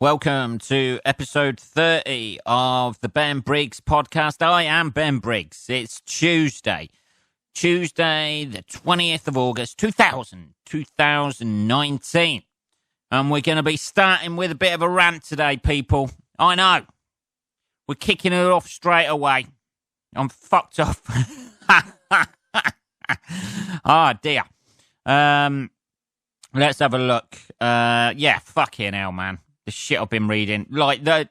Welcome to episode 30 of the Ben Briggs podcast. I am Ben Briggs. It's Tuesday, the 20th of August, 2019. And we're going to be starting with a bit of a rant today, people. I know. We're kicking it off straight away. I'm fucked off. Oh, dear. Let's have a look. Fucking hell, man. The shit I've been reading. Like, I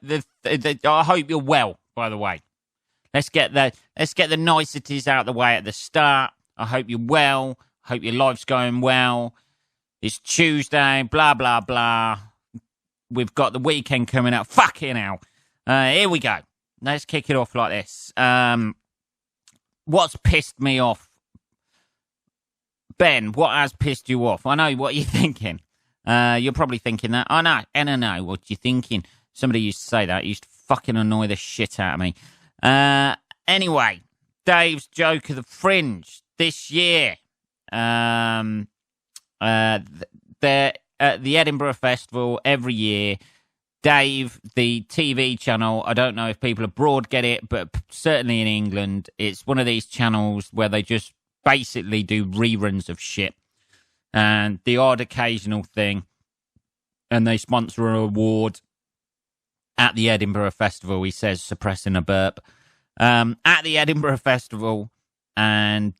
hope you're well, by the way. Let's get the niceties out of the way at the start. I hope you're well. I hope your life's going well. It's Tuesday, blah, blah, blah. We've got the weekend coming up. Fucking hell. Here we go. Let's kick it off like this. What's pissed me off? Ben, what has pissed you off? I know what you're thinking. You're probably thinking that. I know what you're thinking. Somebody used to say that. It used to fucking annoy the shit out of me. Anyway, Dave's joke of the Fringe this year. They're at the Edinburgh Festival every year. Dave, the TV channel, I don't know if people abroad get it, but certainly in England, it's one of these channels where they just basically do reruns of shit. And the odd occasional thing, and they sponsor an award at the Edinburgh Festival, he says, suppressing a burp, at the Edinburgh Festival, and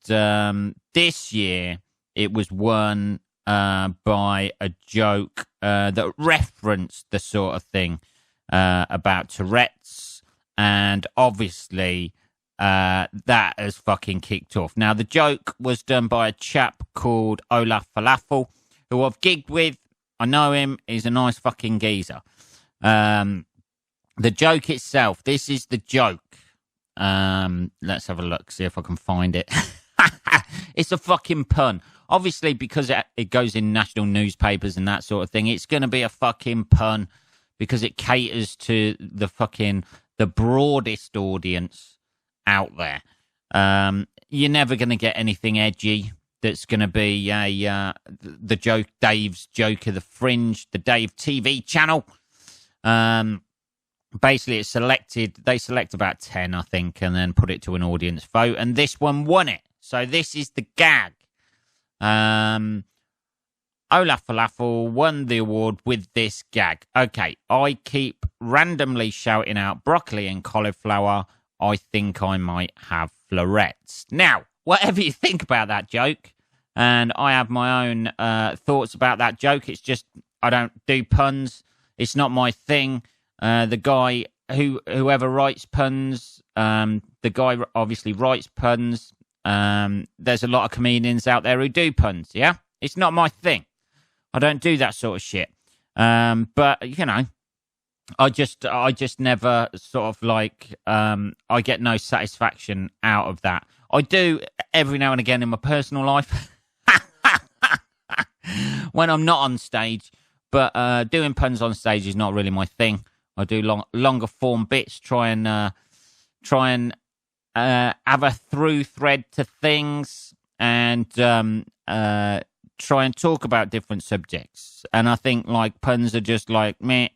this year it was won by a joke that referenced the sort of thing about Tourette's, and obviously that has fucking kicked off. Now, the joke was done by a chap called Olaf Falafel, who I've gigged with. I know him. He's a nice fucking geezer. The joke itself, this is the joke. Let's have a look, see if I can find it. It's a fucking pun. Obviously, because it goes in national newspapers and that sort of thing, it's going to be a fucking pun because it caters to the broadest audience out there. You're never going to get anything edgy that's going to be the joke, Dave's joke of the Fringe, the Dave TV channel. Basically, they select about 10, I think, and then put it to an audience vote, and this one won it. So this is the gag. Olaf Falafel won the award with this gag. Okay, I keep randomly shouting out broccoli and cauliflower. I think I might have florets. Now, whatever you think about that joke, and I have my own thoughts about that joke. It's just, I don't do puns. It's not my thing. The guy, whoever writes puns, the guy obviously writes puns. There's a lot of comedians out there who do puns, yeah? It's not my thing. I don't do that sort of shit. But, you know, I just never sort of like, I get no satisfaction out of that. I do every now and again in my personal life when I'm not on stage, but doing puns on stage is not really my thing. I do longer form bits, try and have a through thread to things, and try and talk about different subjects. And I think like puns are just like meh.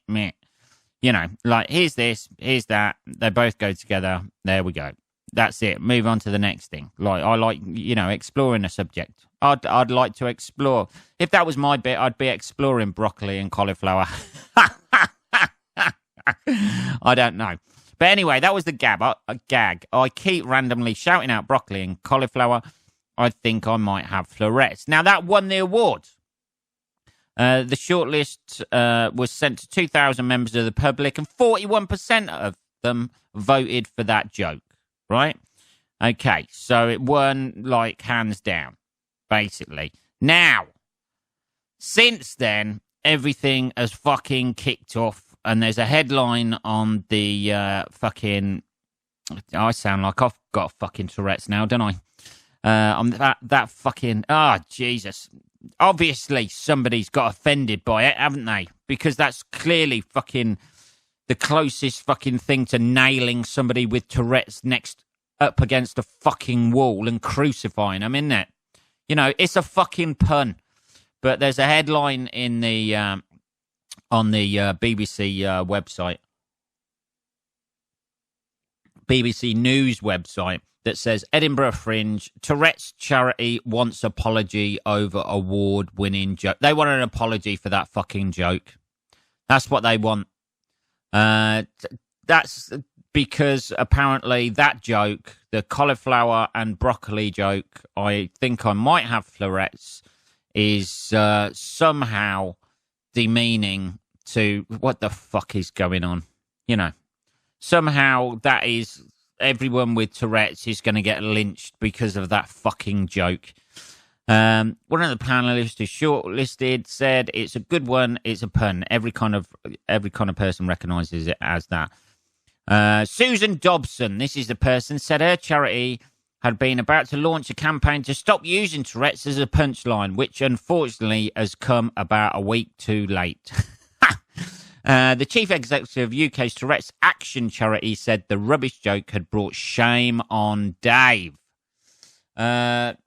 You know, like, here's this, here's that. They both go together. There we go. That's it. Move on to the next thing. Like, I like, you know, exploring a subject. I'd like to explore. If that was my bit, I'd be exploring broccoli and cauliflower. I don't know. But anyway, that was the gag. I keep randomly shouting out broccoli and cauliflower. I think I might have florets. Now, that won the award. The shortlist was sent to 2,000 members of the public, and 41% of them voted for that joke, right? Okay, so it won, like, hands down, basically. Now, since then, everything has fucking kicked off, and there's a headline on the fucking... I sound like I've got fucking Tourette's now, don't I? On that fucking... Oh, Jesus. Obviously, somebody's got offended by it, haven't they? Because that's clearly fucking the closest fucking thing to nailing somebody with Tourette's up against a fucking wall and crucifying them, isn't it? You know, it's a fucking pun. But there's a headline in the on the BBC website, BBC News website, that says Edinburgh Fringe, Tourette's charity wants apology over award-winning joke. They want an apology for that fucking joke. That's what they want. That's because apparently that joke, the cauliflower and broccoli joke, I think I might have Tourette's, is somehow demeaning to what the fuck is going on. You know, somehow that is... Everyone with Tourette's is going to get lynched because of that fucking joke. One of the panelists who shortlisted said it's a good one. It's a pun. Every kind of person recognises it as that. Susan Dobson, this is the person, said her charity had been about to launch a campaign to stop using Tourette's as a punchline, which unfortunately has come about a week too late. The chief executive of UK's Tourette's Action charity said the rubbish joke had brought shame on Dave. Fucking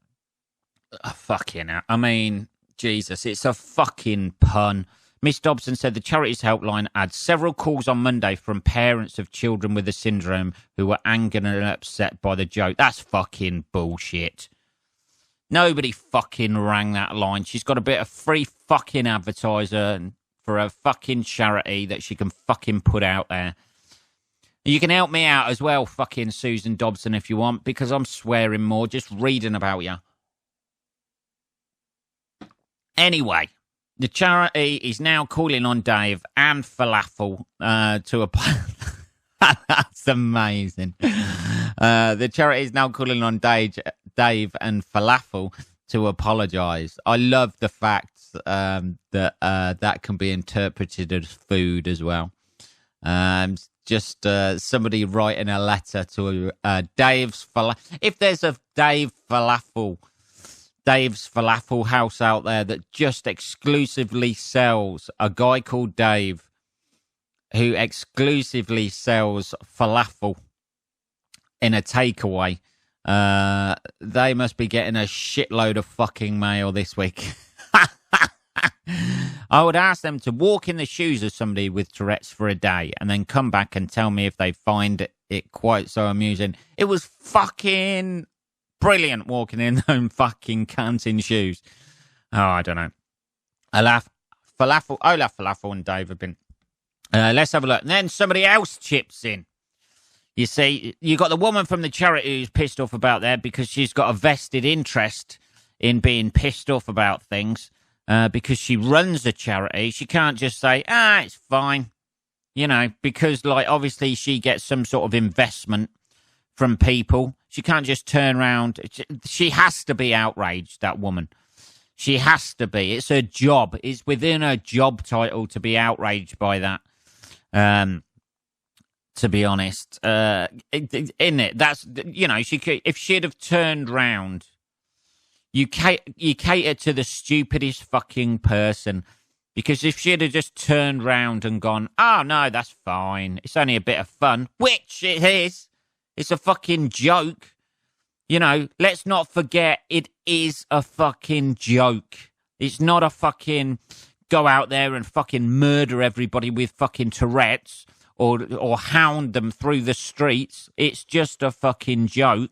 hell. I mean, Jesus, it's a fucking pun. Miss Dobson said the charity's helpline had several calls on Monday from parents of children with the syndrome who were angered and upset by the joke. That's fucking bullshit. Nobody fucking rang that line. She's got a bit of free fucking advertiser for a fucking charity that she can fucking put out there. You can help me out as well, fucking Susan Dobson, if you want, because I'm swearing more just reading about you. Anyway, the charity is now calling on Dave and Falafel to apologize. That's amazing. The charity is now calling on Dave and Falafel to apologise. I love the fact that can be interpreted as food as well. Just somebody writing a letter to Dave's Falafel. If there's a Dave's Falafel house out there that just exclusively sells, a guy called Dave who exclusively sells falafel in a takeaway, they must be getting a shitload of fucking mail this week. I would ask them to walk in the shoes of somebody with Tourette's for a day and then come back and tell me if they find it quite so amusing. It was fucking brilliant walking in them fucking canting shoes. Oh, I don't know. Olaf Falafel and Dave have been... let's have a look. And then somebody else chips in. You see, you got the woman from the charity who's pissed off about that because she's got a vested interest in being pissed off about things. Because she runs a charity, she can't just say, it's fine. You know, because, like, obviously she gets some sort of investment from people. She can't just turn around. She has to be outraged, that woman. She has to be. It's her job. It's within her job title to be outraged by that. To be honest. Isn't it? That's, you know, if she'd have turned round... You cater to the stupidest fucking person. Because if she'd have just turned round and gone, oh, no, that's fine. It's only a bit of fun. Which it is. It's a fucking joke. You know, let's not forget it is a fucking joke. It's not a fucking go out there and fucking murder everybody with fucking Tourette's or hound them through the streets. It's just a fucking joke.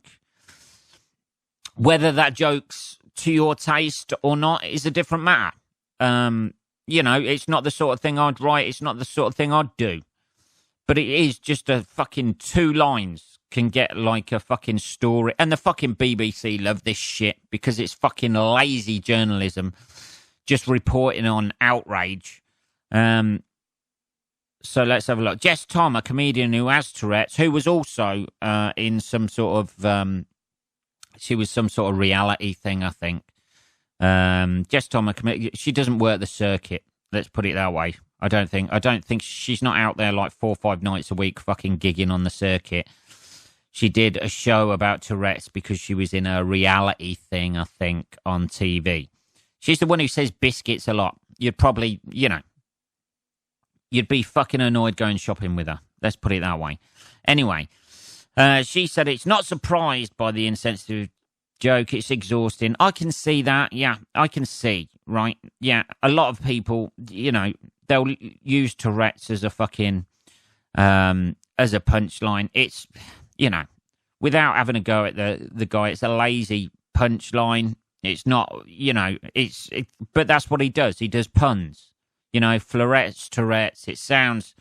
Whether that joke's to your taste or not is a different matter. You know, it's not the sort of thing I'd write. It's not the sort of thing I'd do. But it is just a fucking 2 lines can get like a fucking story. And the fucking BBC love this shit because it's fucking lazy journalism just reporting on outrage. So let's have a look. Jess Tom, a comedian who has Tourette's, who was also in some sort of... she was some sort of reality thing, I think. Jess Tom, she doesn't work the circuit. Let's put it that way. I don't think she's not out there like 4 or 5 nights a week fucking gigging on the circuit. She did a show about Tourette's because she was in a reality thing, I think, on TV. She's the one who says biscuits a lot. You'd probably, you know, you'd be fucking annoyed going shopping with her. Let's put it that way. Anyway, she said it's not surprised by the insensitive joke. It's exhausting. I can see that. Yeah, I can see. Right. Yeah. A lot of people, you know, they'll use Tourette's as a fucking as a punchline. It's, you know, without having a go at the guy, it's a lazy punchline. It's not, you know, but that's what he does. He does puns. You know, florets, Tourette's. It sounds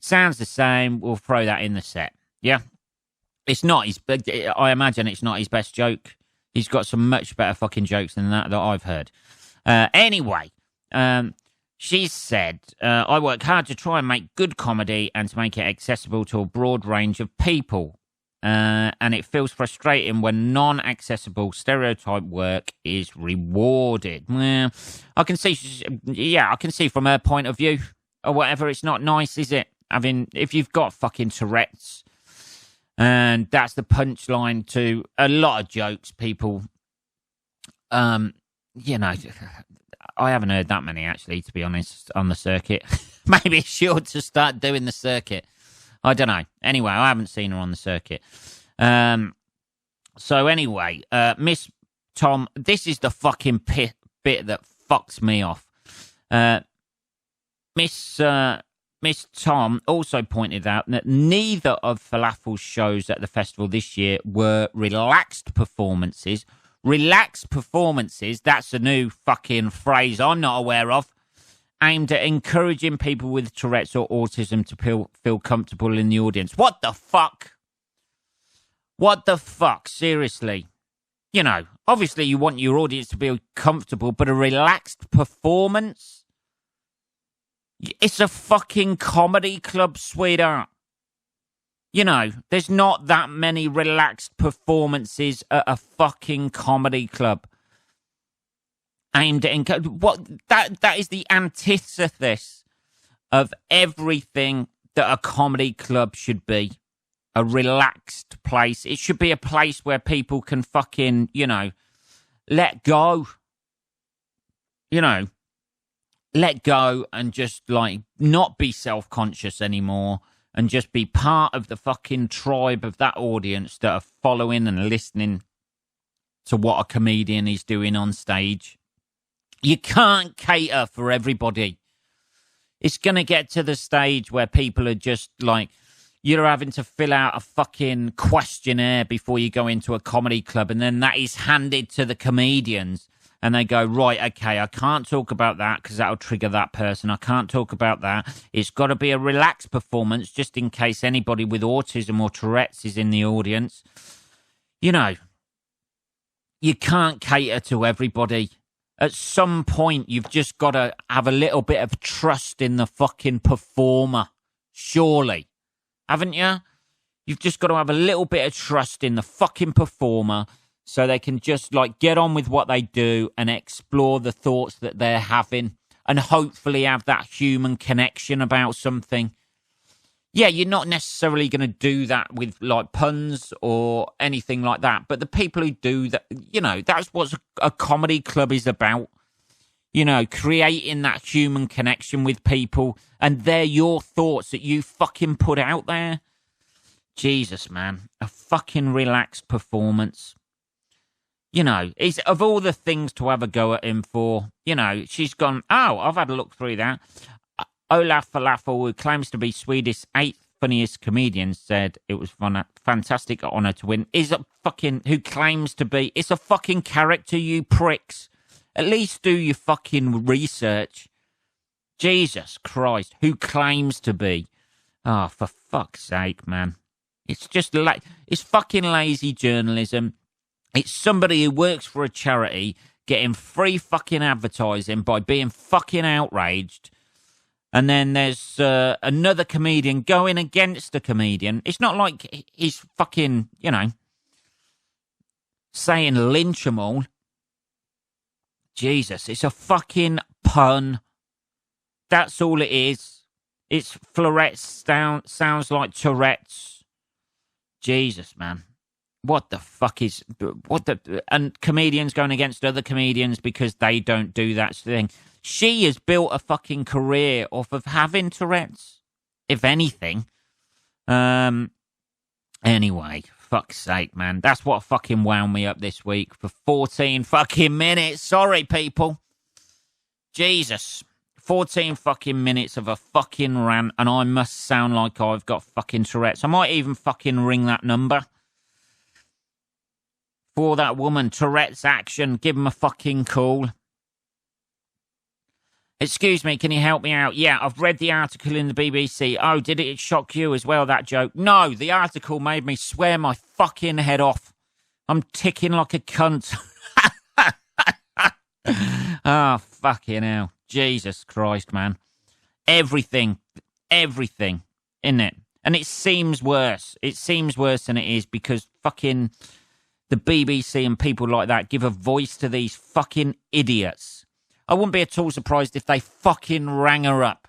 the same. We'll throw that in the set. Yeah, it's not his. I imagine it's not his best joke. He's got some much better fucking jokes than that I've heard. Anyway, she said, I work hard to try and make good comedy and to make it accessible to a broad range of people. And it feels frustrating when non-accessible stereotype work is rewarded. Well, I can see from her point of view or whatever. It's not nice, is it? I mean, if you've got fucking Tourette's, and that's the punchline to a lot of jokes, people, you know, I haven't heard that many, actually, to be honest, on the circuit. Maybe she ought to start doing the circuit. I don't know. Anyway, I haven't seen her on the circuit. So anyway, Miss Tom, this is the fucking bit that fucks me off. Miss Tom also pointed out that neither of Falafel's shows at the festival this year were relaxed performances. Relaxed performances, that's a new fucking phrase I'm not aware of, aimed at encouraging people with Tourette's or autism to feel comfortable in the audience. What the fuck? What the fuck? Seriously. You know, obviously you want your audience to be comfortable, but a relaxed performance? It's a fucking comedy club, sweetheart. You know, there's not that many relaxed performances at a fucking comedy club. Aimed at that is the antithesis of everything that a comedy club should be. A relaxed place. It should be a place where people can fucking, you know, let go. You know, let go and just, like, not be self-conscious anymore and just be part of the fucking tribe of that audience that are following and listening to what a comedian is doing on stage. You can't cater for everybody. It's going to get to the stage where people are just, like, you're having to fill out a fucking questionnaire before you go into a comedy club, and then that is handed to the comedians. And they go, right, okay, I can't talk about that because that'll trigger that person. I can't talk about that. It's got to be a relaxed performance just in case anybody with autism or Tourette's is in the audience. You know, you can't cater to everybody. At some point, you've just got to have a little bit of trust in the fucking performer. Surely. Haven't you? You've just got to have a little bit of trust in the fucking performer so they can just, like, get on with what they do and explore the thoughts that they're having and hopefully have that human connection about something. Yeah, you're not necessarily going to do that with, like, puns or anything like that. But the people who do that, you know, that's what a comedy club is about. You know, creating that human connection with people. And they're your thoughts that you fucking put out there. Jesus, man. A fucking relaxed performance. You know, it's, of all the things to have a go at him for, you know, she's gone, oh, I've had a look through that. Olaf Falafel, who claims to be Swedish 8th funniest comedian, said it was fantastic honour to win. Is a fucking, who claims to be, it's a fucking character, you pricks. At least do your fucking research. Jesus Christ, who claims to be? Oh, for fuck's sake, man. It's just, it's fucking lazy journalism. It's somebody who works for a charity getting free fucking advertising by being fucking outraged. And then there's another comedian going against a comedian. It's not like he's fucking, you know, saying lynch them all. Jesus, it's a fucking pun. That's all it is. It's florets sounds like Tourette's. Jesus, man. What the fuck is... And comedians going against other comedians because they don't do that thing. She has built a fucking career off of having Tourette's, if anything. Anyway, fuck's sake, man. That's what fucking wound me up this week for 14 fucking minutes. Sorry, people. Jesus. 14 fucking minutes of a fucking rant, and I must sound like I've got fucking Tourette's. I might even fucking ring that number for that woman. Tourette's action. Give him a fucking call. Excuse me, can you help me out? Yeah, I've read the article in the BBC. Oh, did it shock you as well, that joke? No, the article made me swear my fucking head off. I'm ticking like a cunt. Oh, fucking hell. Jesus Christ, man. Everything, isn't it? And it seems worse. It seems worse than it is because fucking the BBC and people like that give a voice to these fucking idiots. I wouldn't be at all surprised if they fucking rang her up.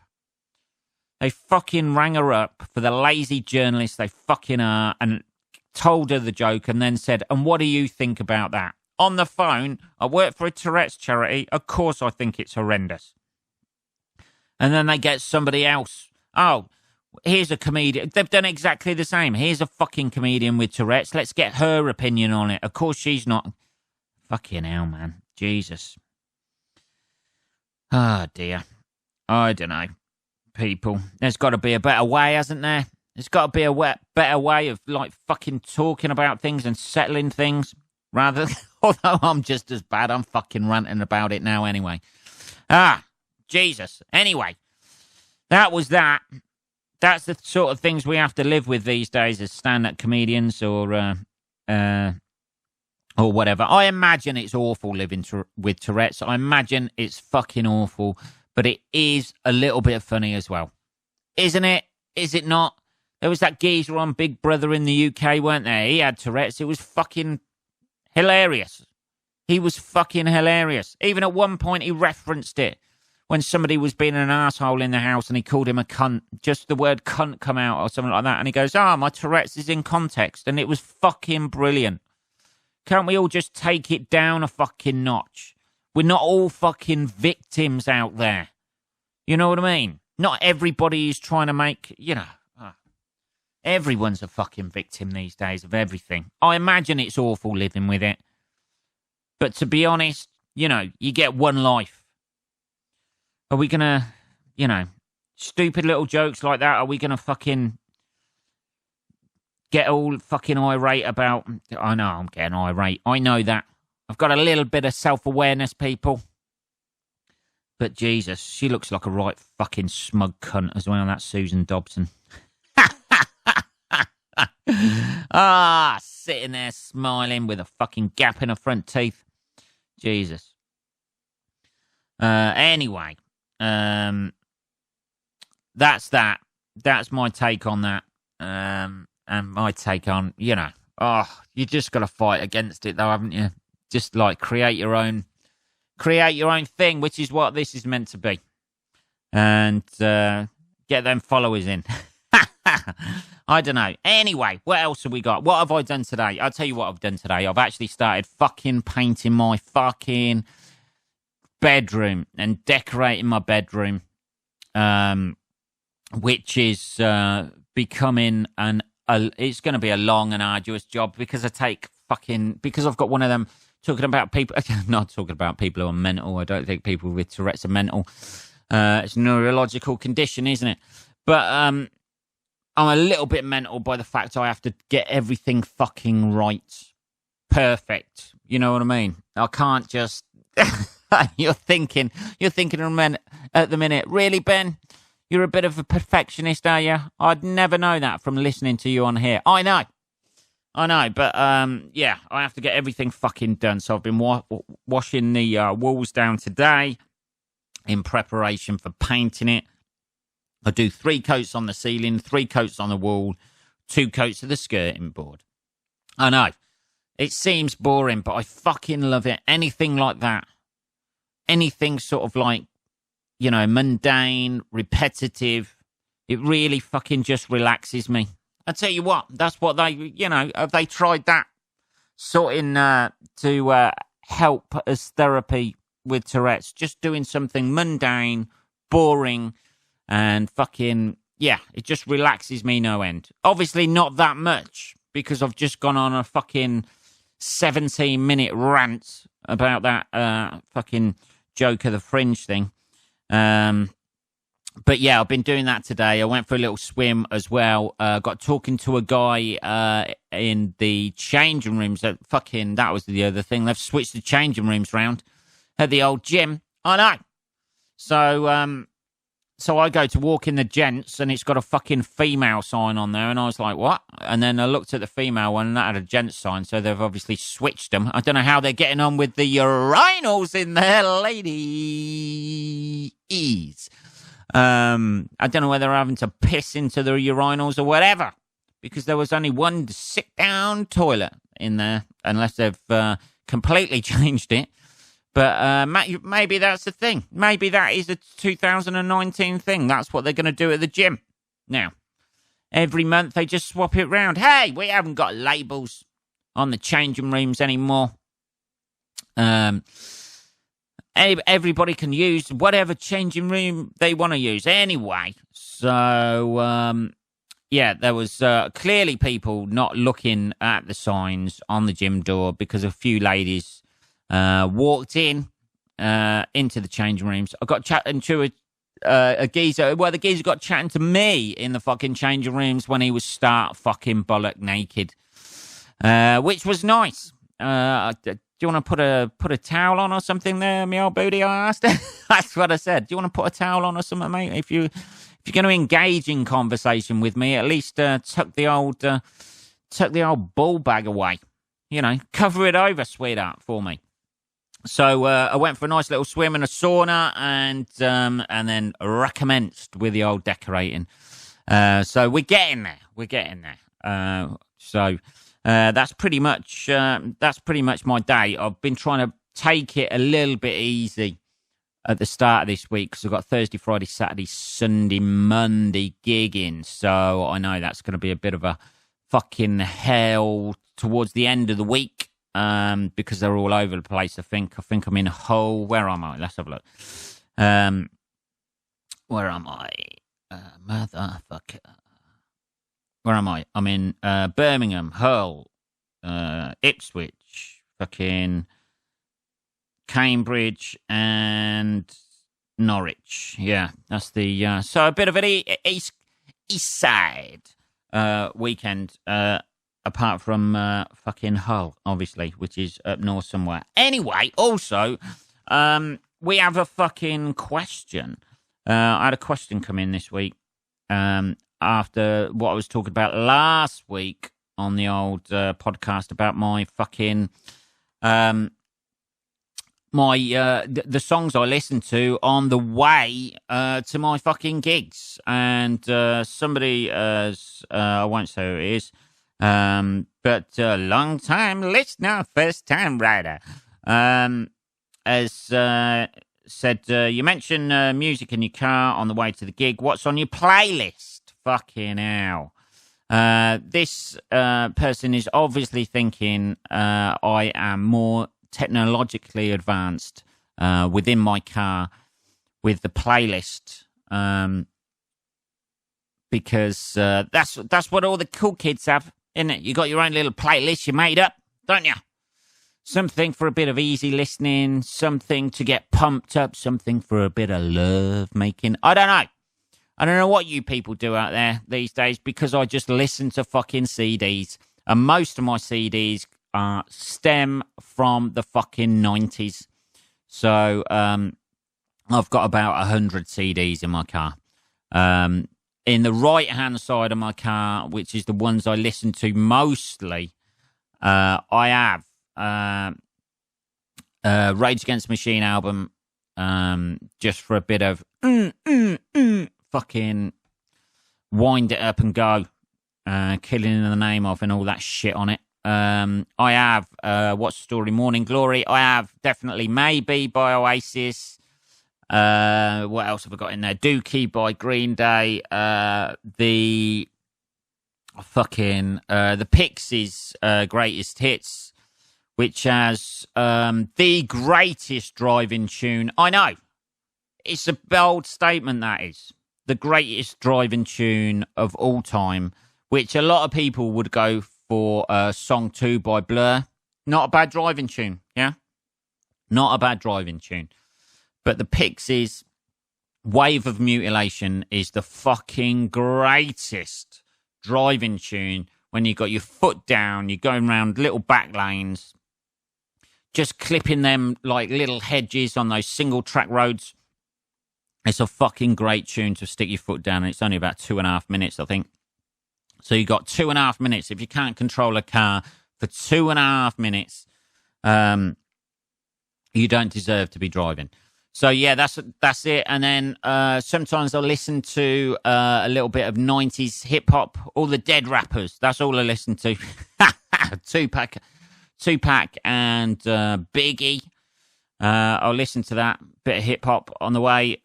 They fucking rang her up for the lazy journalists they fucking are and told her the joke and then said, and what do you think about that? On the phone, I work for a Tourette's charity. Of course I think it's horrendous. And then they get somebody else. Oh, here's a comedian. They've done exactly the same. Here's a fucking comedian with Tourette's. Let's get her opinion on it. Of course she's not. Fucking hell, man. Jesus. Oh, dear. I don't know. People. There's got to be a better way, hasn't there? There's got to be a better way of, like, fucking talking about things and settling things. Rather, although I'm just as bad. I'm fucking ranting about it now anyway. Jesus. Anyway, that was that. That's the sort of things we have to live with these days as stand-up comedians or whatever. I imagine it's awful living with Tourette's. I imagine it's fucking awful, but it is a little bit funny as well. Isn't it? Is it not? There was that geezer on Big Brother in the UK, weren't there? He had Tourette's. It was fucking hilarious. He was fucking hilarious. Even at one point he referenced it when somebody was being an arsehole in the house and he called him a cunt. Just the word cunt come out or something like that. And he goes, my Tourette's is in context. And it was fucking brilliant. Can't we all just take it down a fucking notch? We're not all fucking victims out there. You know what I mean? Not everybody is trying to make, everyone's a fucking victim these days of everything. I imagine it's awful living with it. But to be honest, you get one life. Are we going to, stupid little jokes like that, are we going to fucking get all fucking irate about... I know I'm getting irate. I know that. I've got a little bit of self-awareness, people. But Jesus, she looks like a right fucking smug cunt as well, that Susan Dobson. Sitting there smiling with a fucking gap in her front teeth. Jesus. Anyway, that's that. That's my take on that. And my take on, you just got to fight against it, though, haven't you? Just like create your own thing, which is what this is meant to be, and get them followers in. I don't know. Anyway, what else have we got? What have I done today? I'll tell you what I've done today. I've actually started fucking painting my fucking bedroom and decorating my bedroom, which is becoming it's going to be a long and arduous job because because I've got one of them talking about people, not talking about people who are mental. I don't think people with Tourette's are mental. It's a neurological condition, isn't it? But I'm a little bit mental by the fact I have to get everything fucking right. Perfect. You know what I mean? I can't just... You're thinking at the minute, really, Ben? You're a bit of a perfectionist, are you? I'd never know that from listening to you on here. I know, but I have to get everything fucking done. So I've been washing the walls down today in preparation for painting it. I do 3 coats on the ceiling, 3 coats on the wall, 2 coats of the skirting board. I know, it seems boring, but I fucking love it. Anything like that. Anything sort of like, mundane, repetitive. It really fucking just relaxes me. I tell you what, that's what have they tried that sorting to help as therapy with Tourette's? Just doing something mundane, boring, and fucking, it just relaxes me no end. Obviously not that much, because I've just gone on a fucking 17-minute rant about that fucking Joker the Fringe thing. But yeah, I've been doing that today. I went for a little swim as well. Got talking to a guy in the changing rooms. That was the other thing. They've switched the changing rooms round at the old gym. I know. So I go to walk in the gents, and it's got a fucking female sign on there, and I was like, what? And then I looked at the female one, and that had a gent sign, so they've obviously switched them. I don't know how they're getting on with the urinals in there, ladies. I don't know whether they're having to piss into the urinals or whatever, because there was only one sit-down toilet in there, unless they've completely changed it. But maybe that's the thing. Maybe that is a 2019 thing. That's what they're going to do at the gym. Now, every month they just swap it round. Hey, we haven't got labels on the changing rooms anymore. Everybody can use whatever changing room they want to use anyway. So, yeah, there was clearly people not looking at the signs on the gym door because a few ladies walked into the changing rooms. I got chatting to a geezer. Well, the geezer got chatting to me in the fucking changing rooms when he was start fucking bollock naked, which was nice. Do you want to put a towel on or something there, me old booty? I asked. That's what I said. Do you want to put a towel on or something, mate? If you're going to engage in conversation with me, at least tuck the old ball bag away. You know, cover it over, sweetheart, for me. So I went for a nice little swim in a sauna, and then recommenced with the old decorating. So we're getting there. So that's pretty much my day. I've been trying to take it a little bit easy at the start of this week because I've got Thursday, Friday, Saturday, Sunday, Monday gigging. So I know that's going to be a bit of a fucking hell towards the end of the week. Because they're all over the place. I think I'm in Hull. Where am I? Let's have a look. Where am I? Motherfucker. Where am I? I'm in Birmingham, Hull, Ipswich, fucking Cambridge, and Norwich. Yeah, that's the so a bit of an east side weekend. Apart from fucking Hull, obviously, which is up north somewhere. Anyway, also, we have a fucking question. I had a question come in this week after what I was talking about last week on the old podcast about my fucking the songs I listened to on the way to my fucking gigs. And somebody, I won't say who it is, but long time listener, first time writer, has said, you mentioned music in your car on the way to the gig. What's on your playlist? Fucking hell. This person is obviously thinking I am more technologically advanced within my car with the playlist, because that's what all the cool kids have. Isn't it? You got your own little playlist you made up, don't you? Something for a bit of easy listening, something to get pumped up, something for a bit of love making. I don't know. I don't know what you people do out there these days, because I just listen to fucking CDs. And most of my CDs stem from the fucking 90s. So I've got about 100 CDs in my car. In the right-hand side of my car, which is the ones I listen to mostly, I have Rage Against the Machine album, just for a bit of fucking wind it up and go, Killing in the Name of and all that shit on it. I have What's the Story, Morning Glory. I have definitely Maybe by Oasis. What else have I got in there? Dookie by Green Day. The Pixies' greatest hits, which has the greatest driving tune. I know it's a bold statement. That is the greatest driving tune of all time, which a lot of people would go for Song 2 by Blur. Not a bad driving tune, yeah? Not a bad driving tune. But the Pixies Wave of Mutilation is the fucking greatest driving tune when you've got your foot down, you're going around little back lanes, just clipping them like little hedges on those single track roads. It's a fucking great tune to stick your foot down, and it's only about 2.5 minutes, I think. So you got 2.5 minutes. If you can't control a car for 2.5 minutes, you don't deserve to be driving. So yeah, that's it. And then sometimes I'll listen to a little bit of 90s hip hop, all the dead rappers. That's all I listen to. Tupac and Biggie. I'll listen to that bit of hip hop on the way.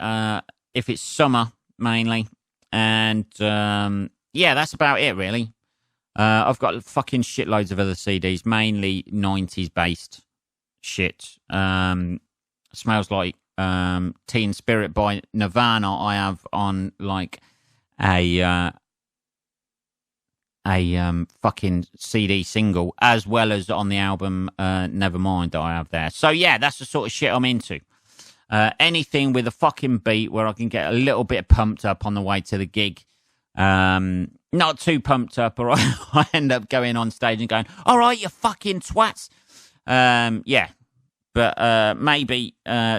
If it's summer mainly, and yeah, that's about it really. I've got fucking shitloads of other CDs, mainly 90s based shit. Smells Like Teen Spirit by Nirvana I have on like a fucking CD single, as well as on the album Nevermind that I have there. So yeah, that's the sort of shit I'm into. Anything with a fucking beat where I can get a little bit pumped up on the way to the gig. Not too pumped up, or I end up going on stage and going, all right, you fucking twats. Yeah. But maybe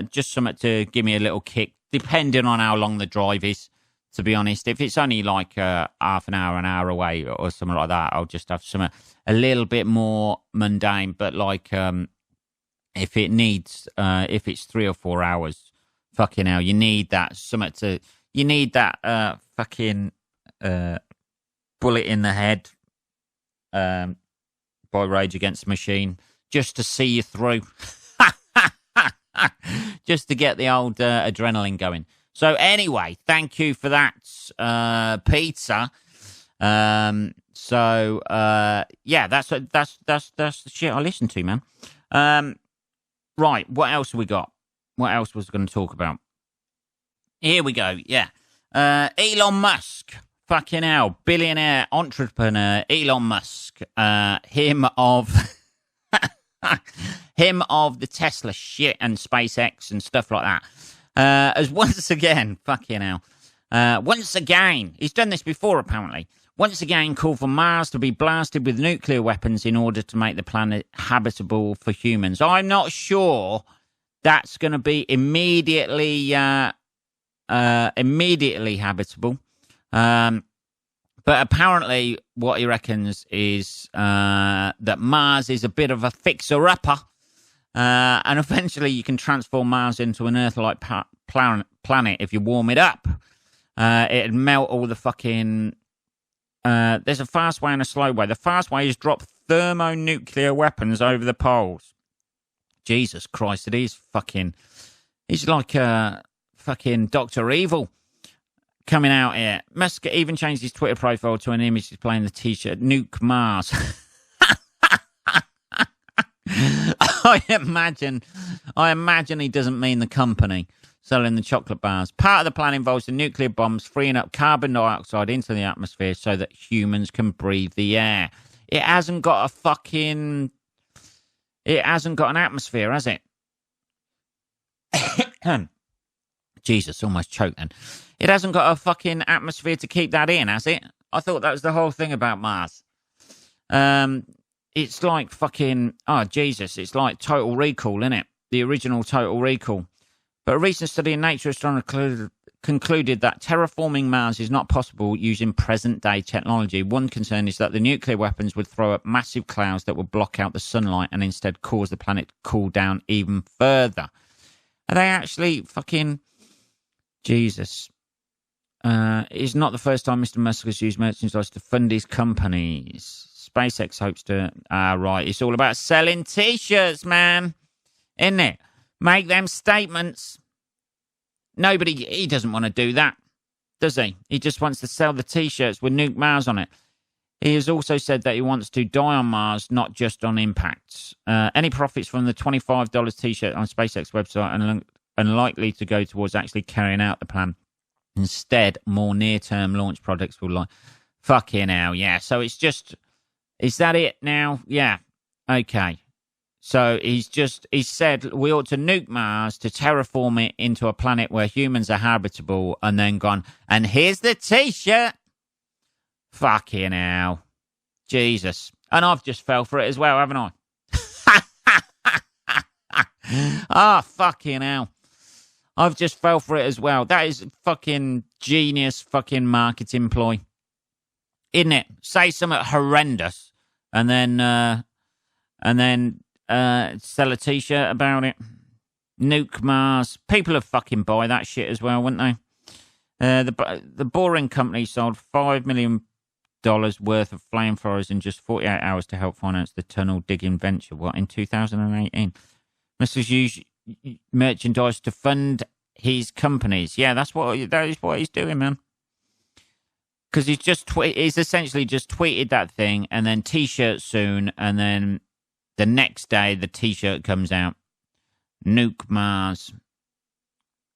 just something to give me a little kick, depending on how long the drive is, to be honest. If it's only like half an hour away or something like that, I'll just have something a little bit more mundane. But like if it's 3 or 4 hours, fucking hell, you need that you need that fucking Bullet in the Head by Rage Against the Machine, just to see you through. Just to get the old adrenaline going. So anyway, thank you for that pizza. Yeah, that's the shit I listen to, man. Right, what else have we got? What else was I going to talk about? Here we go. Yeah, Elon Musk, fucking hell, billionaire entrepreneur Elon Musk. Him of the Tesla shit and SpaceX and stuff like that. As once again, fucking hell. Once again, he's done this before apparently. Once again called for Mars to be blasted with nuclear weapons in order to make the planet habitable for humans. I'm not sure that's going to be immediately habitable. But apparently what he reckons is that Mars is a bit of a fixer-upper. And eventually you can transform Mars into an Earth-like planet if you warm it up. It'd melt all the fucking... there's a fast way and a slow way. The fast way is drop thermonuclear weapons over the poles. Jesus Christ, it is fucking... He's like fucking Dr. Evil coming out here. Musk even changed his Twitter profile to an image displaying the t-shirt Nuke Mars. I imagine he doesn't mean the company selling the chocolate bars. Part of the plan involves the nuclear bombs freeing up carbon dioxide into the atmosphere so that humans can breathe the air. It hasn't got an atmosphere, has it? Jesus, almost choked then. It hasn't got a fucking atmosphere to keep that in, has it? I thought that was the whole thing about Mars. It's like fucking... Oh, Jesus. It's like Total Recall, isn't it? The original Total Recall. But a recent study in Nature Astronomy concluded that terraforming Mars is not possible using present-day technology. One concern is that the nuclear weapons would throw up massive clouds that would block out the sunlight and instead cause the planet to cool down even further. Are they actually fucking... Jesus. It's not the first time Mr. Musk has used merchandise to fund his companies. SpaceX hopes to... right, it's all about selling T-shirts, man. Isn't it? Make them statements. He doesn't want to do that, does he? He just wants to sell the T-shirts with Nuke Mars on it. He has also said that he wants to die on Mars, not just on impact. Any profits from the $25 T-shirt on SpaceX website are unlikely to go towards actually carrying out the plan. Instead, more near-term launch projects will like... Fucking hell, yeah. So it's just... Is that it now? Yeah. Okay. So he said we ought to nuke Mars to terraform it into a planet where humans are habitable, and then gone, and here's the T-shirt. Fucking hell. Jesus. And I've just fell for it as well, haven't I? Fucking hell. I've just fell for it as well. That is fucking genius fucking marketing ploy. Isn't it? Say something horrendous and then sell a T-shirt about it. Nuke Mars. People would fucking buy that shit as well, wouldn't they? The Boring Company sold $5 million worth of flamethrowers in just 48 hours to help finance the tunnel digging venture. What, in 2018? Must use merchandise to fund his companies. Yeah, that is what he's doing, man. Because he's essentially just tweeted that thing, and then T-shirt soon, and then the next day the T-shirt comes out. Nuke Mars.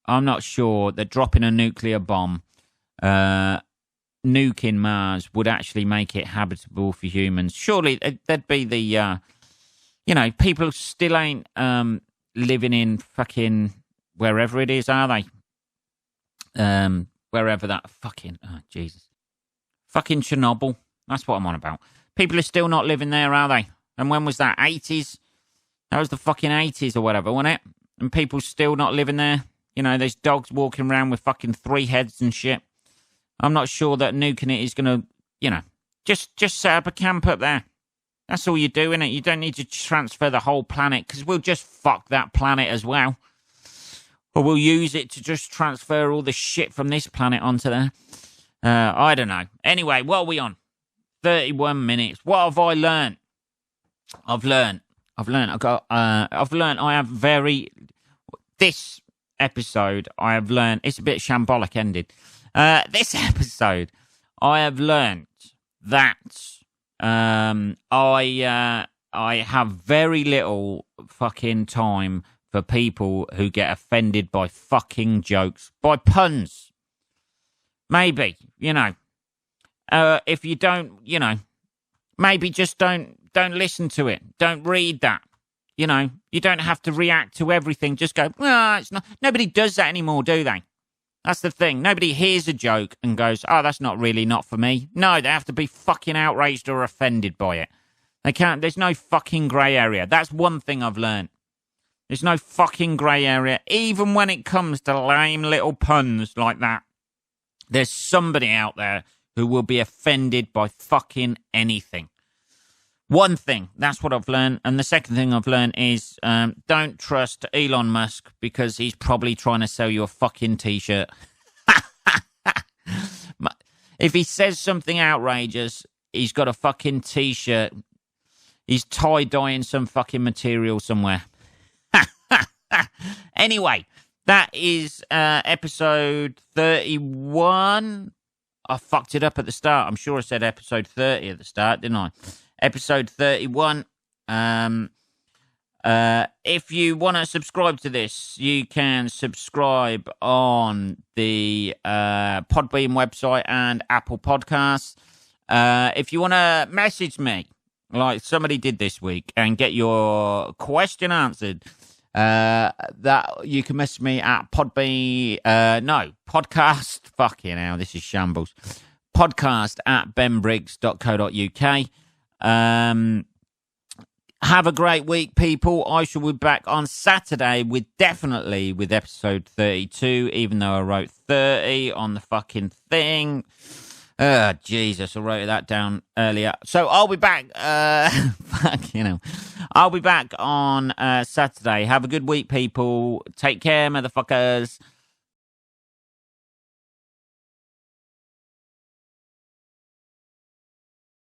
I'm not sure that dropping a nuclear bomb, nuking Mars, would actually make it habitable for humans. Surely there'd be the, people still ain't living in fucking wherever it is, are they? Wherever that fucking, Jesus. Fucking Chernobyl. That's what I'm on about. People are still not living there, are they? And when was that? 80s? That was the fucking 80s or whatever, wasn't it? And people still not living there. There's dogs walking around with fucking 3 heads and shit. I'm not sure that nuking it is going to, just set up a camp up there. That's all you do, innit? You don't need to transfer the whole planet, because we'll just fuck that planet as well. Or we'll use it to just transfer all the shit from this planet onto there. I don't know. Anyway, what are we on? 31 minutes. What have I learned? This episode, I have learned, it's a bit shambolic ended. This episode, I have learned that I have very little fucking time for people who get offended by fucking jokes, by puns. Maybe, if you don't, maybe just don't listen to it. Don't read that. You don't have to react to everything. Just go, it's not. Nobody does that anymore, do they? That's the thing. Nobody hears a joke and goes, that's not for me. No, they have to be fucking outraged or offended by it. They can't, there's no fucking grey area. That's one thing I've learned. There's no fucking grey area. Even when it comes to lame little puns like that, there's somebody out there who will be offended by fucking anything. One thing, that's what I've learned. And the second thing I've learned is don't trust Elon Musk, because he's probably trying to sell you a fucking T-shirt. If he says something outrageous, he's got a fucking T-shirt. He's tie-dyeing some fucking material somewhere. Anyway, that is episode 31. I fucked it up at the start. I'm sure I said episode 30 at the start, didn't I? Episode 31. If you want to subscribe to this, you can subscribe on the Podbean website and Apple Podcasts. If you want to message me, like somebody did this week, and get your question answered, that you can message me at podcast. Fucking hell, this is shambles. Podcast at benbriggs.co.uk. Have a great week, people. I shall be back on Saturday with episode 32, even though I wrote 30 on the fucking thing. Jesus, I wrote that down earlier. So I'll be back, I'll be back on Saturday. Have a good week, people. Take care, motherfuckers.